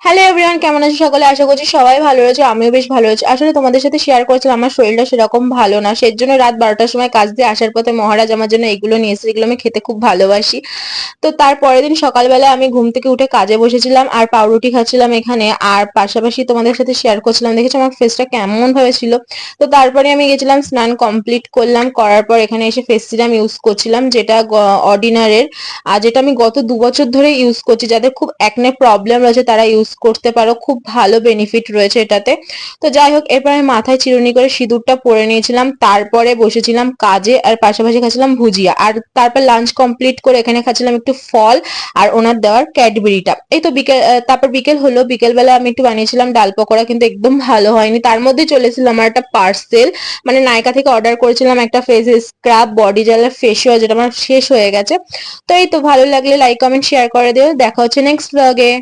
Hello everyone, কেমন আছো সকলে? আশা করছি সবাই ভালো রয়েছে, আমিও বেশ ভালো আছি। আসলে তোমাদের সাথে শেয়ার করছিলাম আমার শরীরটা সেরকম ভালো না, সেই জন্য রাত 12টার সময় কাজ দিয়ে আসার পথে মহারাজ আমার জন্য এগুলো নিয়ে এসেছে, এগুলো আমি খেতে খুব ভালোবাসি। তো তার পরের দিন সকালবেলা আমি ঘুম থেকে উঠে কাজে বসেছিলাম আর পাউরুটি খাচ্ছিলাম এখানে, আর পাশাপাশি তোমাদের সাথে শেয়ার করছিলাম, দেখেছো আমার ফেসটা কেমন ভাবে ছিল। তো তারপরে আমি গেছিলাম, স্নান কমপ্লিট করলাম, করার পর এখানে এসে ফেস সিরাম ইউজ করছিলাম, যেটা অর্ডিনারের, আর যেটা আমি গত 2 বছর ধরে ইউজ করছি। যাদের খুব একনে প্রবলেম রয়েছে তারা ইউজ করতে পারো, খুব ভালো বেনিফিট রয়েছে এটাতে। তো যাই হোক, এরপর আমি মাথায় চিরুনি করে সিঁদুরটা পরে নিয়েছিলাম, তারপরে বসেছিলাম কাজে, আর পাশাপাশি খাচ্ছিলাম ভুজিয়া, আর তারপর লাঞ্চ কমপ্লিট করে এখানে খাচ্ছিলাম একটু ফল আর ওনার দেওয়ার ক্যাডবেরিটা। এই তো বিকেল, তারপর বিকেল হলো, বিকেল বেলা আমি একটু বানিয়েছিলাম ডাল পকোড়া, কিন্তু একদম ভালো হয়নি। তার মধ্যে চলেছিল আমার একটা পার্সেল, মানে নাইকা থেকে অর্ডার করেছিলাম একটা ফেস স্ক্রাব বডি জেলের ফেস ওয়াশ, যেটা আমার শেষ হয়ে গেছে। তো এই তো, ভালো লাগলে লাইক কমেন্ট শেয়ার করে দিও। দেখা হচ্ছে নেক্সট ব্লগে।